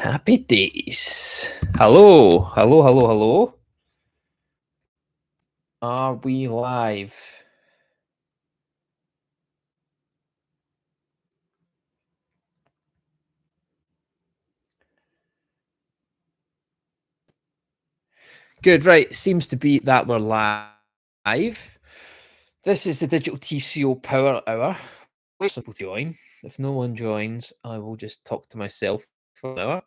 Happy days. Hello, hello, hello, hello. Are we live? Good, right. Seems to be that we're live. This is the Digital TCO Power Hour. People join. If no one joins, I will just talk to myself for an hour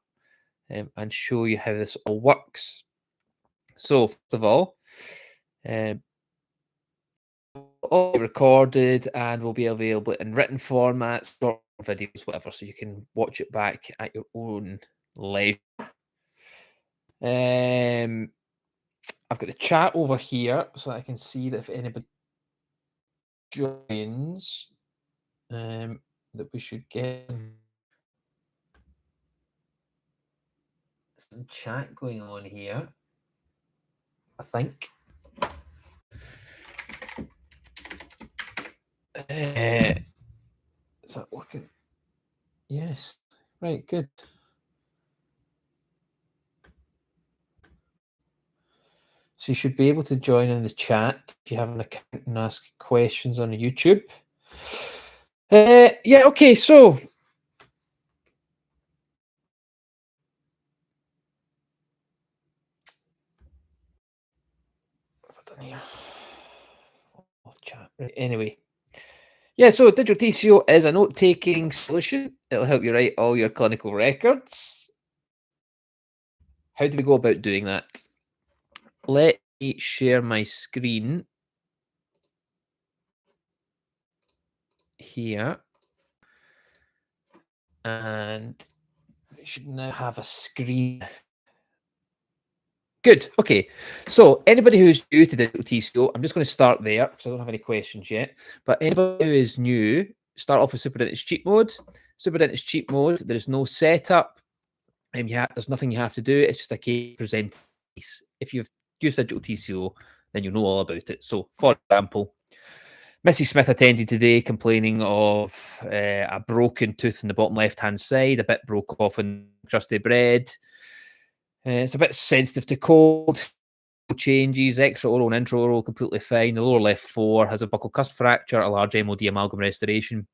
and show you how this all works. So, first of all, all be recorded and will be available in written formats, short videos, whatever, so you can watch it back at your own leisure. I've got the chat over here so I can see that if anybody joins, that we should get some chat going on here, I think. Is that working? Yes. Right, good. So you should be able to join in the chat if you have an account and ask questions on YouTube. Yeah, okay, so what have I done here? Chat. Right, anyway. Yeah, so DigitalTCO is a note-taking solution. It'll help you write all your clinical records. How do we go about doing that? Let me share my screen here. And we should now have a screen. Good. Okay. So anybody who's new to DigitalTCO, I'm just going to start there because I don't have any questions yet. But anybody who is new, start off with Super Dentist Cheat Mode. Super Dentist Cheat Mode, there's no setup. There's nothing you have to do. It's just a case present. If you've used DigitalTCO, then you know all about it. So, for example, Mrs. Smith attended today complaining of a broken tooth in the bottom left-hand side, a bit broke off in crusty bread. It's a bit sensitive to cold. Changes, extra oral and intraoral, completely fine. The lower left 4 has a buccal cusp fracture, a large MOD amalgam restoration.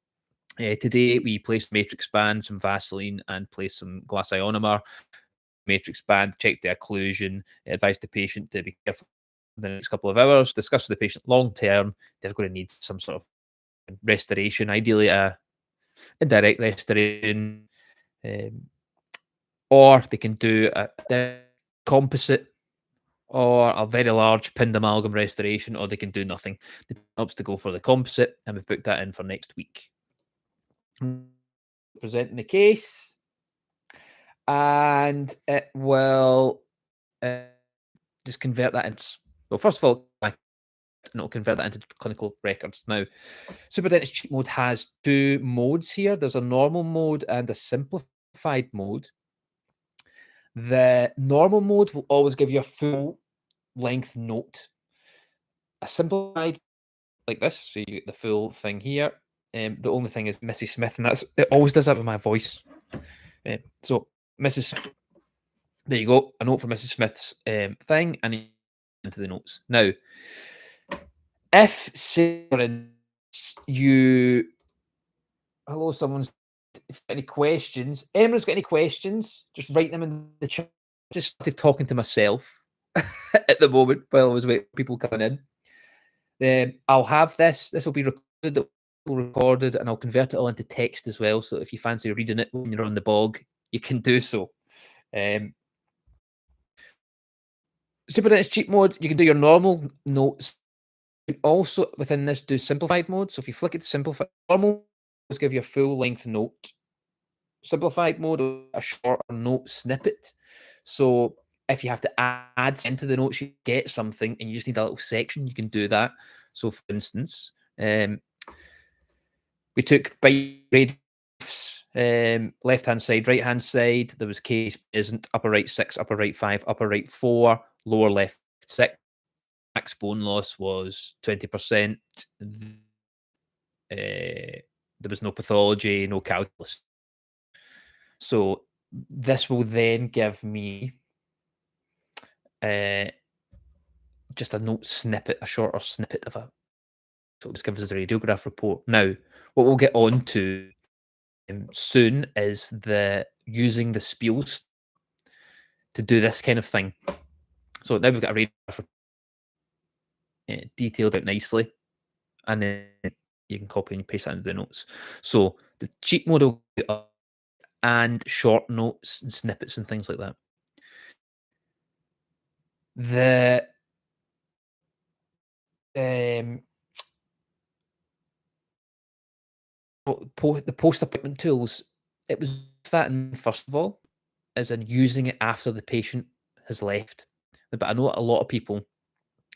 Today, we placed matrix band, some Vaseline, and placed some glass ionomer. Matrix band, checked the occlusion, advised the patient to be careful in the next couple of hours, discuss with the patient long term. They're going to need some sort of restoration, ideally a indirect restoration, or they can do a composite or a very large pinned amalgam restoration, or they can do nothing. It helps to go for the composite, and we've booked that in for next week. Presenting the case, and it will just convert that into. Well, first of all, it'll convert that into clinical records. Now, Super Dentist Cheat Mode has 2 modes here. There's a normal mode and a simplified mode. The normal mode will always give you a full length note. A simplified like this, so you get the full thing here. The only thing is Mrs. Smith, and it always does that with my voice. So Mrs. There you go, a note for Mrs. Smith's thing, and into the notes. Now, if say you, hello, someone's, if any questions, anyone's got any questions, just write them in the chat. Just started talking to myself at the moment while I was waiting for people coming in. Then I'll have this will be recorded, and I'll convert it all into text as well. So if you fancy reading it when you're on the bog, you can do so. Super Dentist Cheat Mode, you can do your normal notes. You can also, within this, do simplified mode. So if you flick it to simplified, normal will give you a full length note. Simplified mode, a shorter note snippet. So if you have to add into the notes, you get something and you just need a little section, you can do that. So for instance, we took by radius, left-hand side, right-hand side. There was case isn't, upper right 6, upper right 5, upper right 4, lower left 6. Max bone loss was 20%. There was no pathology, no calculus. So This will then give me just a note snippet, a shorter snippet of a. So it just gives us a radiograph report. Now, what we'll get on to soon is the using the spiels to do this kind of thing. So now we've got a radiograph detailed out nicely, and then you can copy and paste that into the notes. So the cheat mode will be up and short notes and snippets and things like that. The the post appointment tools, it was that in first of all, as in using it after the patient has left. But I know a lot of people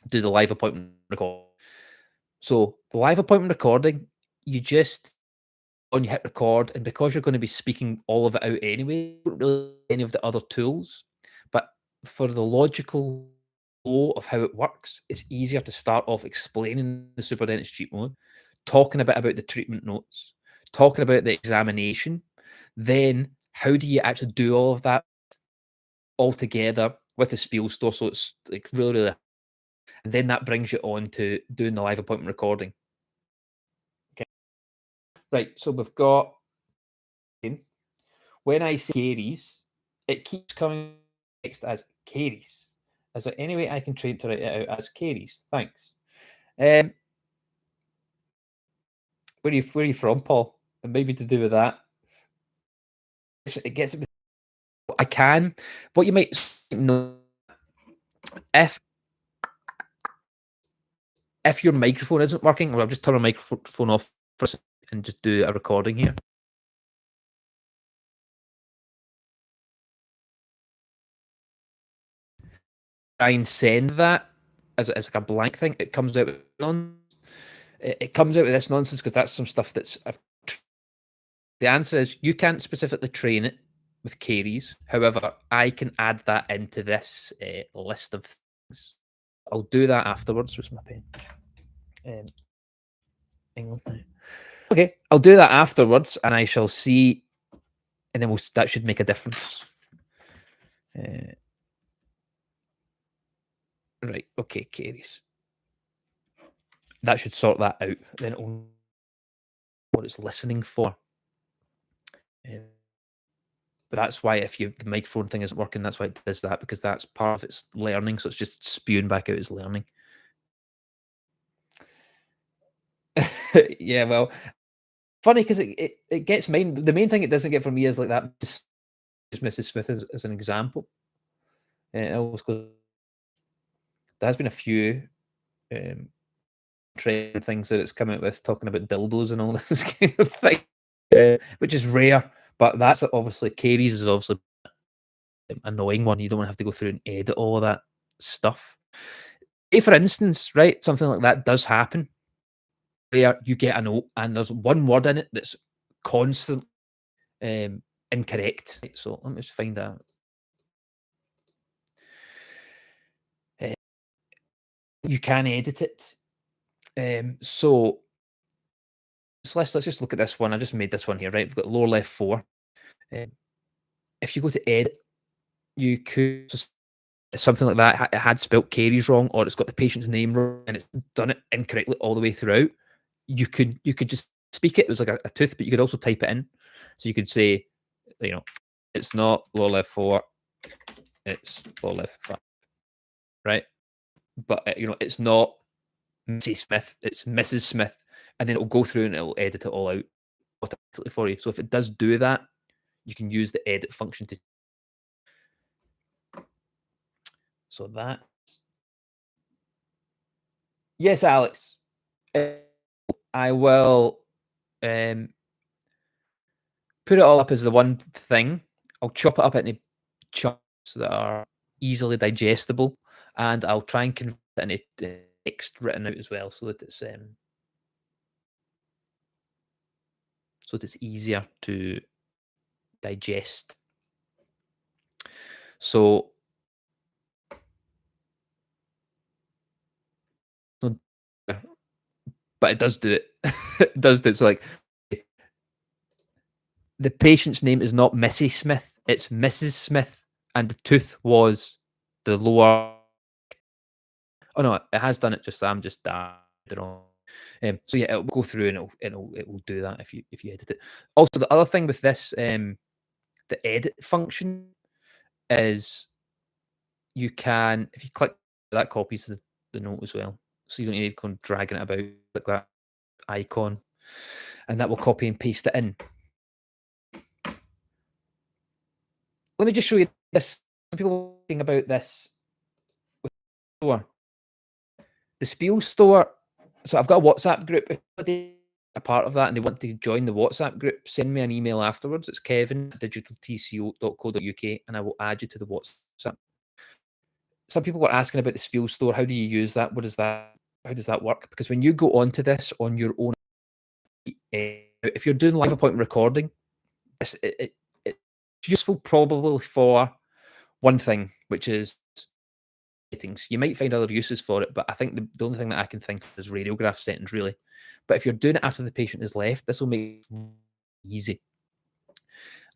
do the live appointment record. So the live appointment recording, you just when you hit record, and because you're going to be speaking all of it out anyway, you don't really any of the other tools. But for the logical flow of how it works, it's easier to start off explaining the superdentist cheat mode, talking a bit about the treatment notes, talking about the examination. Then how do you actually do all of that all together with the spiel store? So it's like really, really, and then that brings you on to doing the live appointment recording. Okay. Right. So we've got when I say caries, it keeps coming next as caries. Is there any way I can train to write it out as caries? Thanks. Where are you from, Paul? And maybe to do with that. It gets a bit. I can. What you might know if your microphone isn't working, well, I'll just turn my microphone off for a second and just do a recording here. Try and send that as like a blank thing. It comes out with it comes out with this nonsense because that's some stuff that's. The answer is you can't specifically train it with caries. However, I can add that into this list of things. I'll do that afterwards. Where's my pen? England. Okay, I'll do that afterwards, and I shall see, and then that should make a difference. Right. Okay, caries. That should sort that out. Then it'll know what it's listening for. But that's why if the microphone thing isn't working, that's why it does that, because that's part of its learning. So it's just spewing back out its learning. Yeah, well, funny because it gets mine. The main thing it doesn't get from me is like that. Just Mrs. Smith as an example. It always goes. There has been a few trend things that it's come out with talking about dildos and all this kind of thing, which is rare. But that's obviously caries is obviously an annoying one. You don't want to have to go through and edit all of that stuff. Say, for instance, right, something like that does happen where you get a note and there's one word in it that's constantly incorrect. Right, so let me just find that. You can edit it. So let's just look at this one. I just made this one here, right? We've got lower left 4. If you go to edit, you could something like that. It had spelt caries wrong, or it's got the patient's name wrong, and it's done it incorrectly all the way throughout. You could just speak it. It was like a tooth, but you could also type it in. So you could say, it's not lower left 4, it's lower left 5, right? But it's not Mrs. Smith, it's Mrs. Smith, and then it'll go through and it'll edit it all out automatically for you. So if it does do that, you can use the edit function to. So that. Yes, Alex. I will put it all up as the one thing. I'll chop it up into chunks that are easily digestible, and I'll try and convert it into text written out as well, so that it's easier to digest. So, but it does do it. It does do it. So, like, the patient's name is not Missy Smith, it's Mrs. Smith, and the tooth was the lower. Oh no, it has done it. Just I'm just wrong. So yeah, it'll go through and it will do that if you edit it. Also, the other thing with this, the edit function is you can, if you click that, copies the note as well, so you don't need to go dragging it about, like that icon, and that will copy and paste it in. Let me just show you this. Some people think about this with the store. The Spiel store. So I've got a WhatsApp group. If anybody a part of that and they want to join the WhatsApp group, send me an email afterwards. It's kevin@digitaltco.co.uk, and I will add you to the WhatsApp. Some people were asking about the Spiel store. How do you use that? How does that work? Because when you go onto this on your own, if you're doing live appointment recording, it's useful probably for one thing, which is settings. You might find other uses for it, but I think the only thing that I can think of is radiograph settings, really. But if you're doing it after the patient is left, this will make it easy.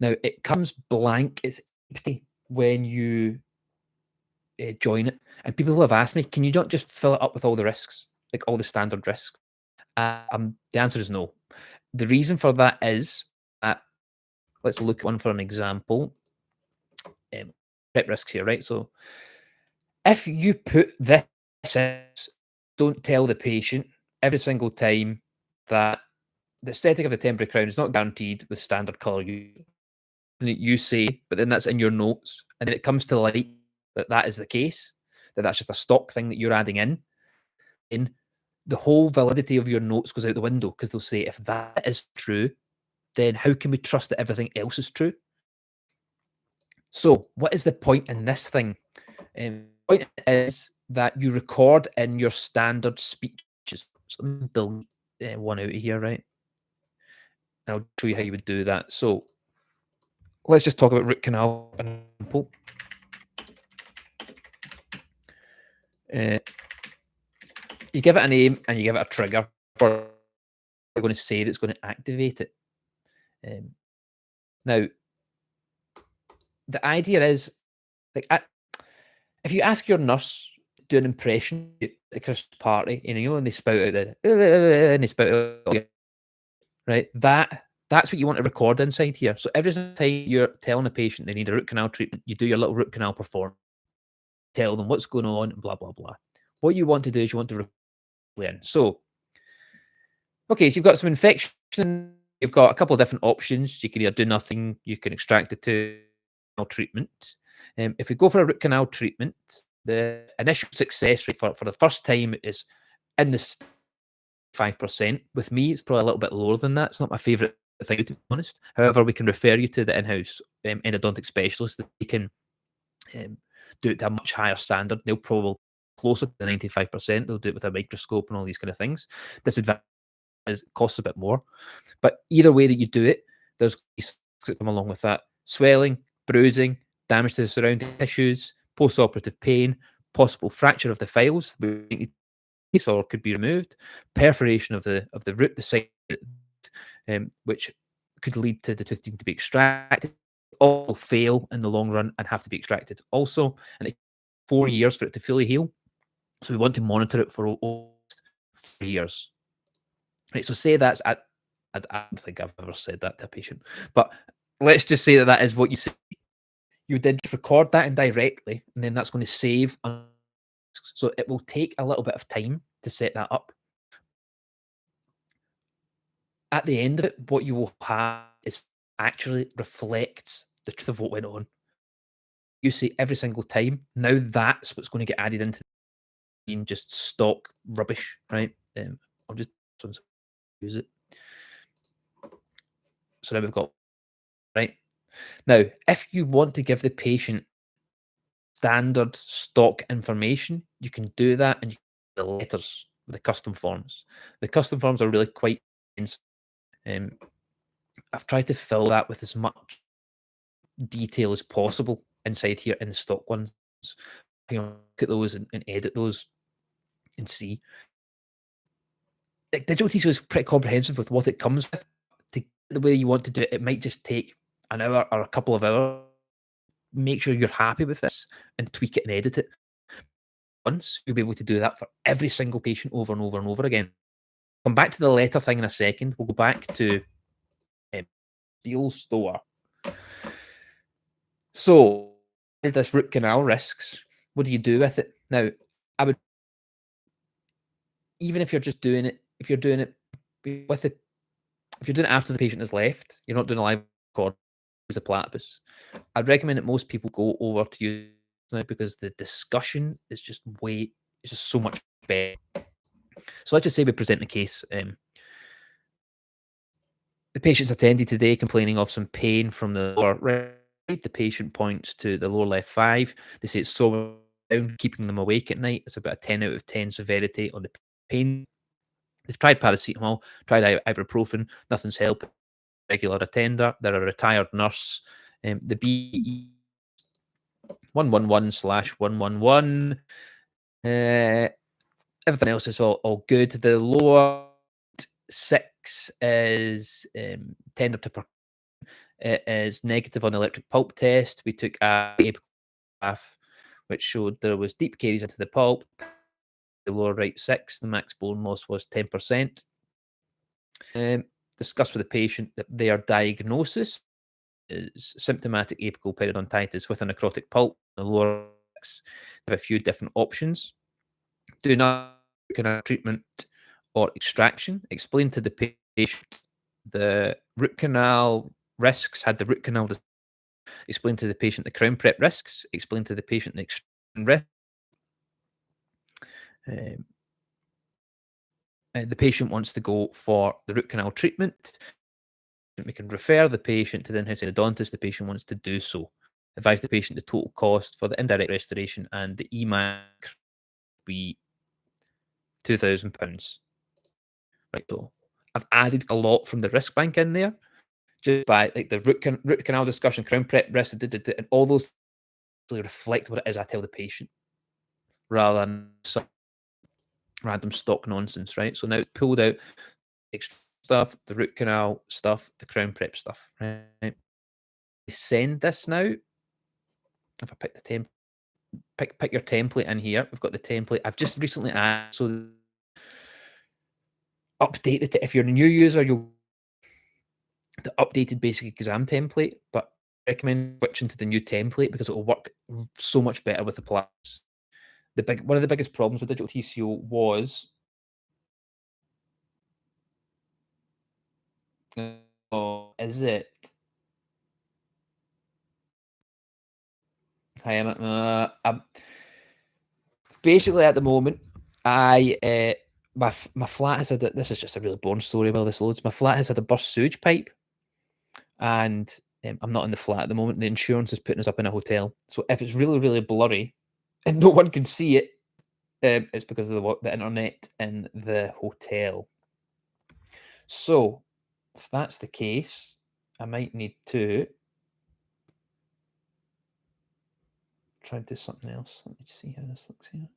Now, it comes blank. It's empty when you join it. And people have asked me, can you not just fill it up with all the risks, like all the standard risks? The answer is no. The reason for that is that, let's look at one for an example. Prep risks here, right? So if you put this in, don't tell the patient every single time that the aesthetic of the temporary crown is not guaranteed with standard colour you say, but then that's in your notes, and then it comes to light that that is the case, that that's just a stock thing that you're adding in the whole validity of your notes goes out the window, because they'll say, if that is true, then how can we trust that everything else is true? So what is the point in this thing? The point is that you record in your standard speeches. So let me delete one out of here, right? And I'll show you how you would do that. So let's just talk about root canal. You give it a name and you give it a trigger for you're going to say that's going to activate it. Now, the idea is, like, if you ask your nurse to do an impression at the Christmas party, and they spout out and they spout out, right? That's what you want to record inside here. So every time you're telling a patient they need a root canal treatment, you do your little root canal performance, tell them what's going on, and blah blah blah. What you want to do is you want to record in. So, okay, so you've got some infection. You've got a couple of different options. You can either do nothing. You can extract it to treatment. If we go for a root canal treatment, the initial success rate for the first time is in the 5%. With me, it's probably a little bit lower than that. It's not my favourite thing, to be honest. However, we can refer you to the in-house endodontic specialist that we can do it to a much higher standard. They'll probably closer to 95%. They'll do it with a microscope and all these kind of things. Disadvantage is it costs a bit more. But either way that you do it, there's risks that come along with that. Swelling, bruising, damage to the surrounding tissues, post-operative pain, possible fracture of the files, or could be removed, perforation of the root, the site, which could lead to the tooth needing to be extracted, all fail in the long run and have to be extracted. Also, and it takes 4 years for it to fully heal, so we want to monitor it for almost 4 years. Right, so say that's I don't think I've ever said that to a patient, but let's just say that that is what you say. You would then just record that indirectly, and then that's going to save. So it will take a little bit of time to set that up. At the end of it, what you will have is actually reflects the truth of what went on. You see every single time. Now that's what's going to get added into just stock rubbish, right? I'll just use it. So now we've got, right? Now, if you want to give the patient standard stock information, you can do that, and you can the letters, the custom forms. The custom forms are really quite I've tried to fill that with as much detail as possible inside here in the stock ones. Look at those and edit those and see. Like, DigitalTCO is pretty comprehensive with what it comes with. To get the way you want to do it, it might just take an hour or a couple of hours make sure you're happy with this and tweak it and edit it once. You'll be able to do that for every single patient over and over and over again. Come back to the letter thing in a second. We'll go back to deal store. So this root canal risks. What do you do with it? Now, I would, even if you're just doing it, if you're doing it with it, if you're doing it after the patient has left, you're not doing a live record as a platypus. I'd recommend that most people go over to use now because the discussion is just it's just so much better. So let's just say we present the case. The patient's attended today complaining of some pain from the lower right. The patient points to the lower left 5. They say it's so down, keeping them awake at night. It's about a 10 out of 10 severity on the pain. They've tried paracetamol, tried ibuprofen, nothing's helped. Regular attender, they're a retired nurse. The BE 111/111. Everything else is all good. The lower 6 is tender to it is negative on the electric pulp test. We took a graph which showed there was deep caries into the pulp. The lower right 6, the max bone loss was 10%. Discuss with the patient that their diagnosis is symptomatic apical periodontitis with a necrotic pulp. The lower 6 have a few different options. Do not treatment or extraction. Explain to the patient the root canal risks. Had the root canal. Explain to the patient the crown prep risks. Explain to the patient the extraction risk. The patient wants to go for the root canal treatment. We can refer the patient to the in-house endodontist. The patient wants to do so. Advise the patient the total cost for the indirect restoration and the EMAC be £2,000. Right, so I've added a lot from the risk bank in there, just by like the root canal discussion, crown prep risk, and all those reflect what it is I tell the patient, rather than some random stock nonsense, right? So now it's pulled out extra stuff, the root canal stuff, the crown prep stuff, right? Send this now. If I pick the template, pick your template in here. We've got the template. I've just recently added, so update it. If you're a new user, you'll the updated basic exam template, but I recommend switching to the new template because it will work so much better with the plans. One of the biggest problems with digital TCO was is it? Hi, I'm basically at the moment. My flat has had this is just a really boring story while this loads. My flat has had a burst sewage pipe, and I'm not in the flat at the moment. The insurance is putting us up in a hotel, so if it's really really blurry and no one can see it, it's because of the internet in the hotel. So if that's the case, I might need to try and do something else. Let me see how this looks here.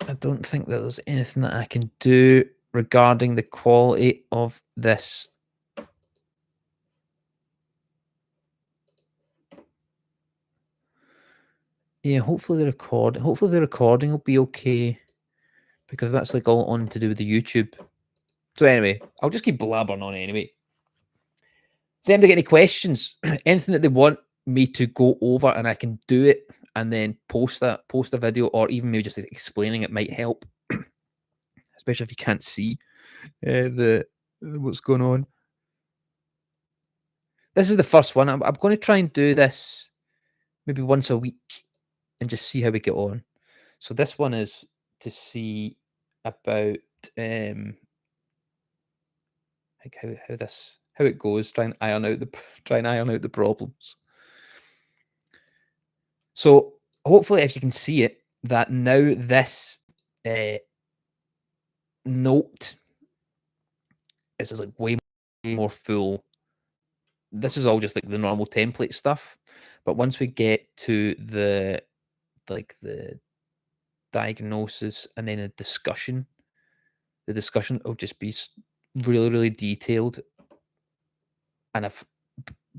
I don't think that there's anything that I can do regarding the quality of this. Yeah, hopefully the recording will be okay, because that's like all on to do with the YouTube. So anyway, I'll just keep blabbering on anyway. Does anybody get any questions? Anything that they want me to go over, and I can do it and then post a video, or even maybe just like explaining it might help, especially if you can't see what's going on. This is the first one. I'm going to try and do this maybe once a week and just see how we get on. So this one is to see about like how it goes. Try and iron out the problems. So hopefully, if you can see it, that now this note is just like way more full this is all just like the normal template stuff. But once we get to the diagnosis and then a discussion, the discussion will just be really, really detailed. And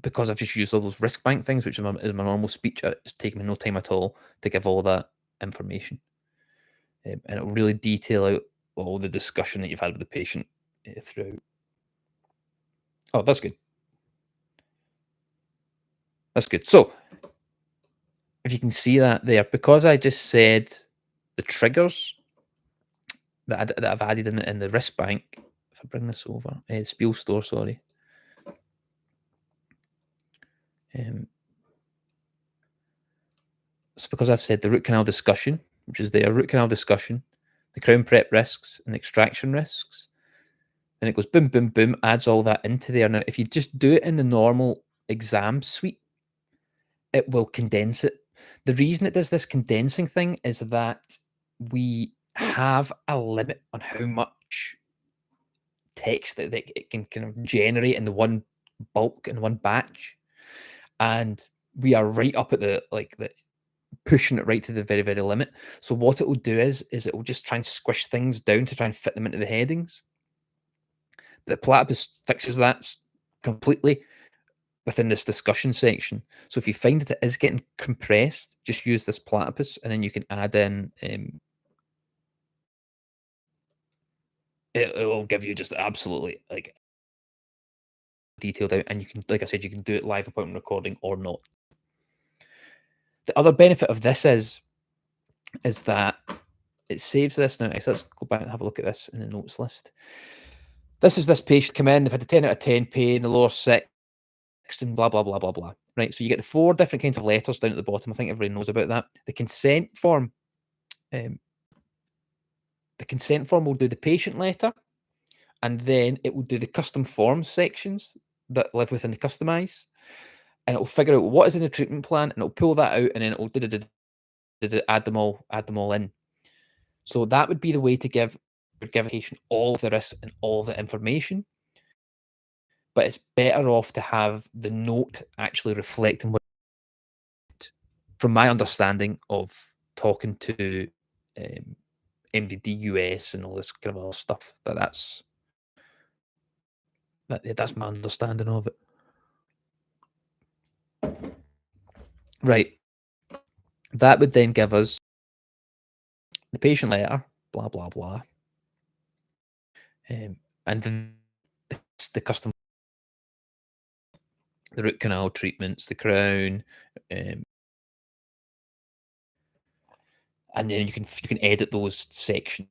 because I've just used all those risk bank things, which is my normal speech, it's taken me no time at all to give all that information. And it'll really detail out all the discussion that you've had with the patient throughout. Oh, that's good. That's good. So, if you can see that there, because I just said the triggers that I've added in the risk bank, if I bring this over, Spiel Store, sorry. It's because I've said the root canal discussion, which is there, root canal discussion, the crown prep risks, and the extraction risks. And it goes boom, boom, boom, adds all that into there. Now, if you just do it in the normal exam suite, it will condense it. The reason it does this condensing thing is that we have a limit on how much text that it can kind of generate in the one bulk in one batch. And we are right up at the pushing it right to the very, very limit. So what it will do is it will just try and squish things down to try and fit them into the headings. The platypus fixes that completely within this discussion section. So if you find that it is getting compressed, just use this platypus, and then you can add in. It will give you just absolutely like detailed out, and you can, like I said, you can do it live appointment recording or not. The other benefit of this is that it saves this. Now, let's go back and have a look at this in the notes list. This is this patient come in, they've had a 10 out of 10 pain, the lower 6, and blah, blah, blah, blah, blah. Right, so you get the 4 different kinds of letters down at the bottom. I think everybody knows about that. The consent form, will do the patient letter, and then it will do the custom forms sections that live within the customize, and it will figure out what is in the treatment plan, and it'll pull that out, and then it will add them all in. So that would be the way to give a patient all of the risks and all the information. But it's better off to have the note actually reflecting what, from my understanding of talking to MDD US and all this kind of other stuff, that's my understanding of it. Right. That would then give us the patient letter, blah, blah, blah. And then the custom, the root canal treatments, the crown, and then you can edit those sections.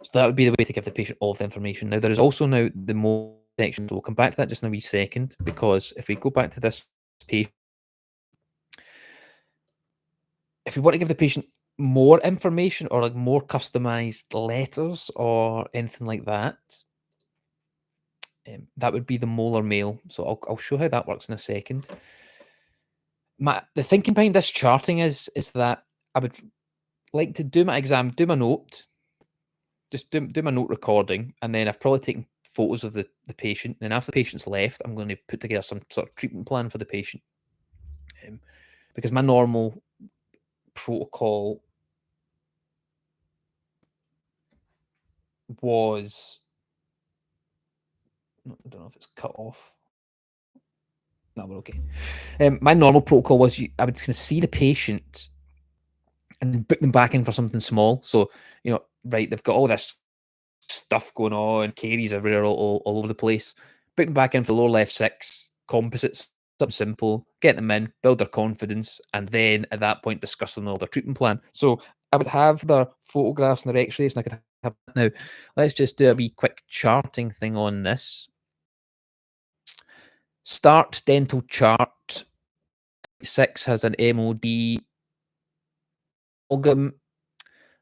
So that would be the way to give the patient all of the information. Now, there is also now the more section. So we'll come back to that just in a wee second, because if we go back to this page, if we want to give the patient more information or like more customized letters or anything like that, that would be the molar mail. So I'll show how that works in a second. The thinking behind this charting is that I would like to do my exam, do my note, just do my note recording, and then I've probably taken photos of the patient. And after the patient's left, I'm going to put together some sort of treatment plan for the patient. Because my normal protocol was, I don't know if it's cut off. No, we're okay. My normal protocol was I would kind of see the patient and book them back in for something small. So, right, they've got all this stuff going on, caries everywhere, all over the place. Book them back in for the lower left 6, composites, something simple, get them in, build their confidence, and then at that point discuss all their treatment plan. So I would have their photographs and their x-rays, and I could have, now, let's just do a wee quick charting thing on this. Start dental chart. 6 has an MOD amalgam.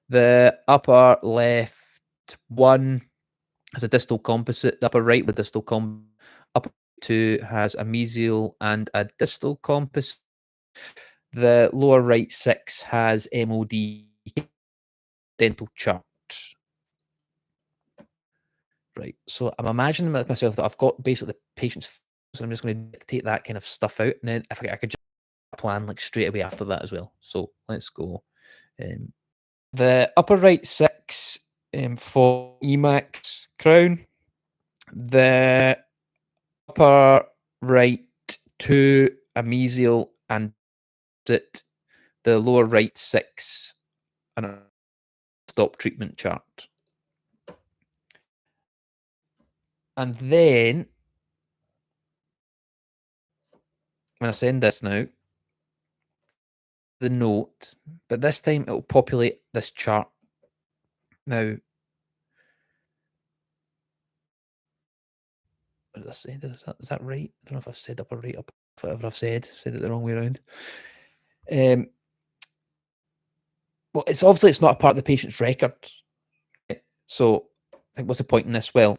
The upper left 1 has a distal composite. The upper right with distal composite. Upper 2 has a mesial and a distal composite. The lower right 6 has MOD dental chart. Right. So I'm imagining myself that I've got basically the patient's So I'm just going to dictate that kind of stuff out, and then if I could just plan like straight away after that as well. So let's go. The upper right 6 for Emacs Crown. The upper right 2 a mesial and it. The lower right 6 and a stop treatment chart. And then when I send this now, the note, but this time it will populate this chart. Now, what did I say? Is that right? I don't know if I've said upper right, up, whatever I've said it the wrong way around. Well, it's obviously it's not a part of the patient's record. So I think what's the point in this? Well,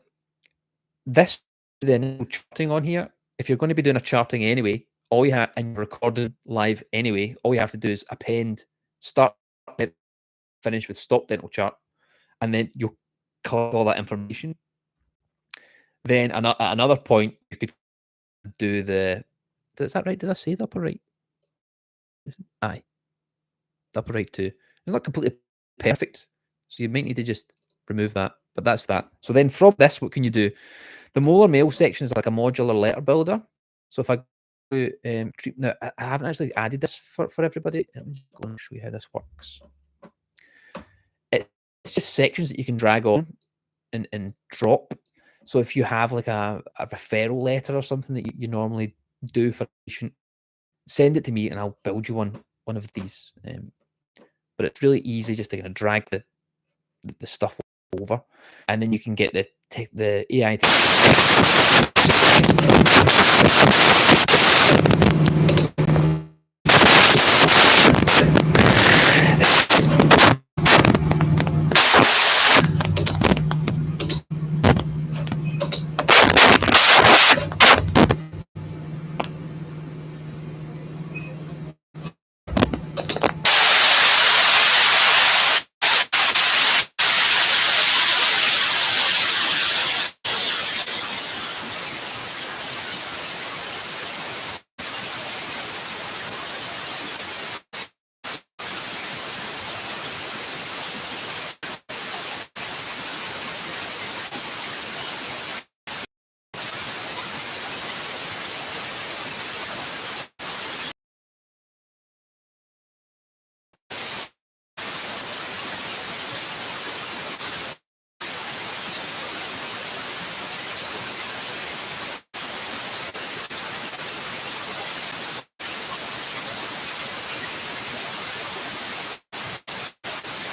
this then charting on here, if you're going to be doing a charting anyway, all you have, and you're recording live anyway, all you have to do is append start, finish with stop dental chart, and then you'll collect all that information. Then at another point, you could do the, is that right? Did I say the upper right? Aye. The upper right too. It's not completely perfect. So you might need to just remove that, but that's that. So then from this, what can you do? The molar mail section is like a modular letter builder. So if I do, now I haven't actually added this for everybody. Let me just go and show you how this works. It's just sections that you can drag on and drop. So if you have like a referral letter or something that you normally do for a patient, send it to me and I'll build you one of these. But it's really easy just to kind of drag the stuff over, and then you can get the AI